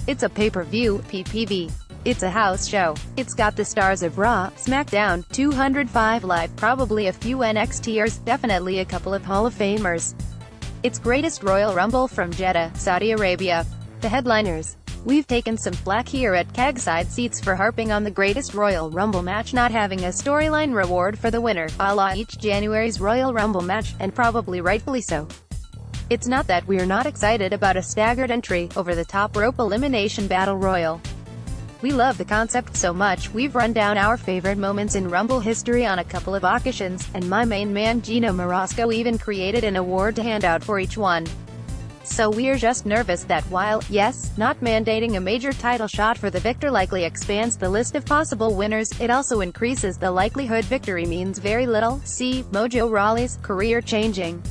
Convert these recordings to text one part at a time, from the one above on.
It's a pay-per-view, PPV. It's a house show. It's got the stars of Raw, SmackDown, 205 Live, probably a few NXT-ers, definitely a couple of Hall of Famers. It's Greatest Royal Rumble from Jeddah, Saudi Arabia. The headliners. We've taken some flack here at Cagside Seats for harping on the Greatest Royal Rumble match not having a storyline reward for the winner, a la each January's Royal Rumble match, and probably rightfully so. It's not that we're not excited about a staggered entry, over-the-top rope elimination battle royal. We love the concept so much, we've run down our favorite moments in Rumble history on a couple of occasions, and my main man Gino Morosco even created an award to hand out for each one. So we're just nervous that while, yes, not mandating a major title shot for the victor likely expands the list of possible winners, it also increases the likelihood victory means very little. See Mojo Rawley's career-changing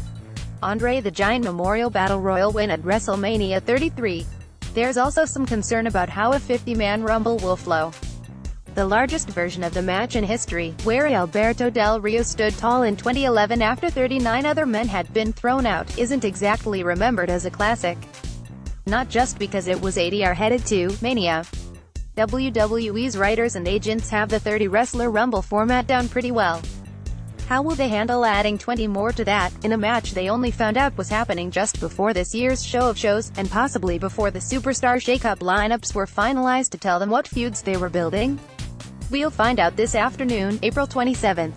Andre the Giant Memorial Battle Royal win at WrestleMania 33. There's also some concern about how a 50-man Rumble will flow. The largest version of the match in history, where Alberto Del Rio stood tall in 2011 after 39 other men had been thrown out, isn't exactly remembered as a classic. Not just because it was 80 headed to Mania. WWE's writers and agents have the 30-wrestler Rumble format down pretty well. How will they handle adding 20 more to that, in a match they only found out was happening just before this year's show of shows, and possibly before the Superstar Shake-Up lineups were finalized to tell them what feuds they were building? We'll find out this afternoon, April 27th.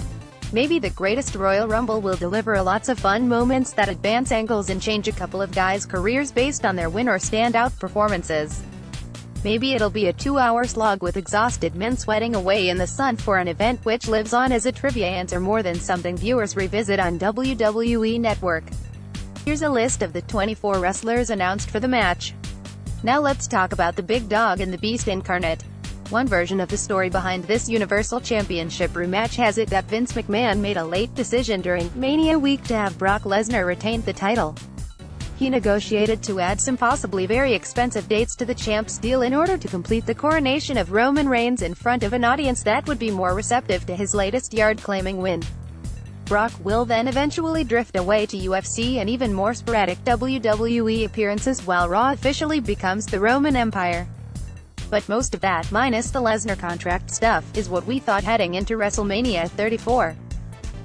Maybe the Greatest Royal Rumble will deliver lots of fun moments that advance angles and change a couple of guys' careers based on their win or standout performances. Maybe it'll be a 2-hour slog with exhausted men sweating away in the sun for an event which lives on as a trivia answer more than something viewers revisit on WWE Network. Here's a list of the 24 wrestlers announced for the match. Now let's talk about the big dog and the beast incarnate. One version of the story behind this Universal Championship rematch has it that Vince McMahon made a late decision during Mania week to have Brock Lesnar retain the title. He negotiated to add some possibly very expensive dates to the champ's deal in order to complete the coronation of Roman Reigns in front of an audience that would be more receptive to his latest yard-claiming win. Brock will then eventually drift away to UFC and even more sporadic WWE appearances while Raw officially becomes the Roman Empire. But most of that, minus the Lesnar contract stuff, is what we thought heading into WrestleMania 34.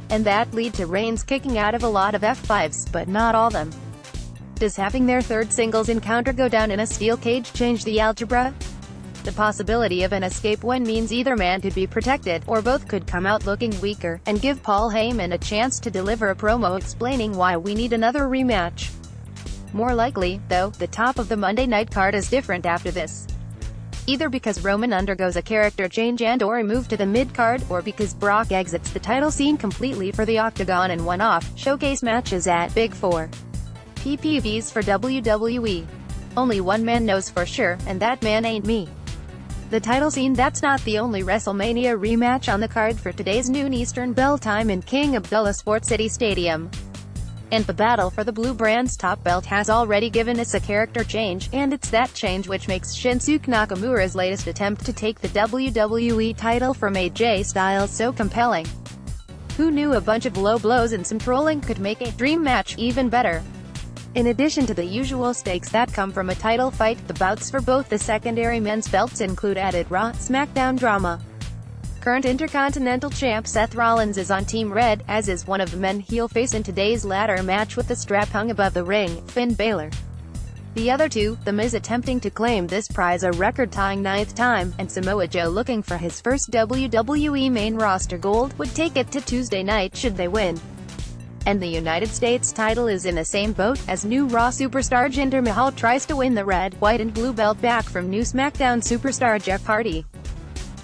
And that lead to Reigns kicking out of a lot of F5s, but not all them. Does having their third singles encounter go down in a steel cage change the algebra? The possibility of an escape win means either man could be protected, or both could come out looking weaker, and give Paul Heyman a chance to deliver a promo explaining why we need another rematch. More likely, though, the top of the Monday night card is different after this. Either because Roman undergoes a character change and/or a move to the mid-card, or because Brock exits the title scene completely for the Octagon and one-off, showcase matches at Big 4. PPVs for WWE. Only one man knows for sure, and that man ain't me. The title scene. That's not the only WrestleMania rematch on the card for today's noon Eastern Bell Time in King Abdullah Sports City Stadium. And the battle for the Blue Brand's top belt has already given us a character change, and it's that change which makes Shinsuke Nakamura's latest attempt to take the WWE title from AJ Styles so compelling. Who knew a bunch of low blows and some trolling could make a dream match even better? In addition to the usual stakes that come from a title fight, the bouts for both the secondary men's belts include added Raw, SmackDown drama. Current Intercontinental Champ Seth Rollins is on Team Red, as is one of the men he'll face in today's ladder match with the strap hung above the ring, Finn Balor. The other two, The Miz attempting to claim this prize a record-tying 9th time, and Samoa Joe looking for his first WWE main roster gold, would take it to Tuesday night should they win. And the United States title is in the same boat, as new Raw superstar Jinder Mahal tries to win the red, white and blue belt back from new SmackDown superstar Jeff Hardy.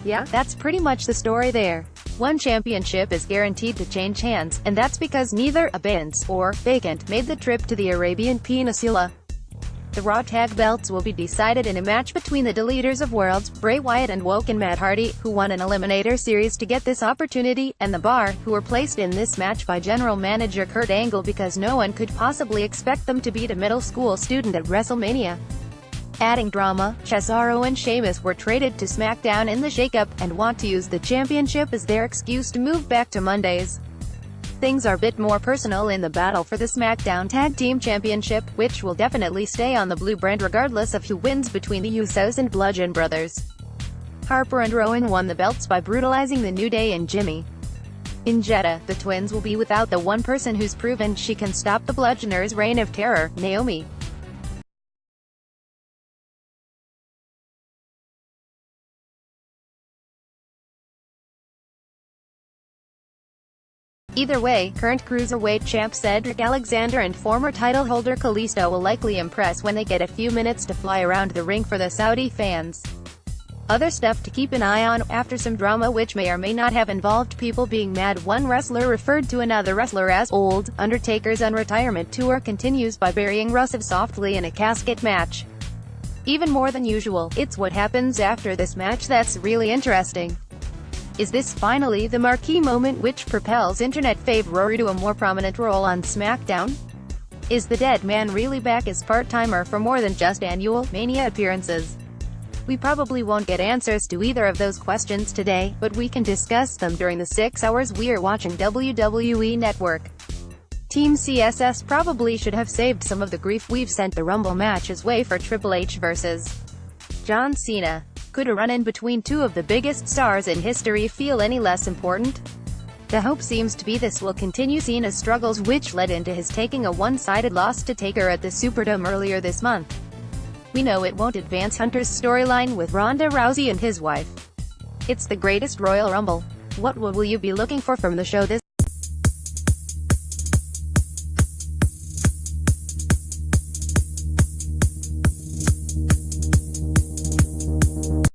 Yeah, that's pretty much the story there. One championship is guaranteed to change hands, and that's because neither abeyance or vacant made the trip to the Arabian Peninsula. The Raw tag belts will be decided in a match between the Deleters of Worlds, Bray Wyatt and Woken Matt Hardy, who won an Eliminator series to get this opportunity, and The Bar, who were placed in this match by General Manager Kurt Angle because no one could possibly expect them to beat a middle school student at WrestleMania. Adding drama, Cesaro and Sheamus were traded to SmackDown in the shakeup, and want to use the championship as their excuse to move back to Mondays. things are a bit more personal in the battle for the SmackDown Tag Team Championship, which will definitely stay on the blue brand regardless of who wins between the Usos and Bludgeon Brothers. Harper and Rowan won the belts by brutalizing the New Day and Jimmy. In Jeddah, the twins will be without the one person who's proven she can stop the Bludgeoners' reign of terror, Naomi. Either way, current Cruiserweight champ Cedric Alexander and former title holder Kalisto will likely impress when they get a few minutes to fly around the ring for the Saudi fans. Other stuff to keep an eye on: after some drama which may or may not have involved people being mad, one wrestler referred to another wrestler as old. Undertaker's unretirement tour continues by burying Rusev softly in a casket match. Even more than usual, it's what happens after this match that's really interesting. Is this finally the marquee moment which propels internet fave Rory to a more prominent role on SmackDown? Is the dead man really back as part-timer for more than just annual Mania appearances? We probably won't get answers to either of those questions today, but we can discuss them during the 6 hours we're watching WWE Network. Team CSS probably should have saved some of the grief we've sent the Rumble match's way for Triple H vs. John Cena. Could a run-in between two of the biggest stars in history feel any less important? The hope seems to be this will continue Cena's struggles, which led into his taking a one-sided loss to Taker at the Superdome earlier this month. We know it won't advance Hunter's storyline with Ronda Rousey and his wife. It's the greatest Royal Rumble. What will you be looking for from the show this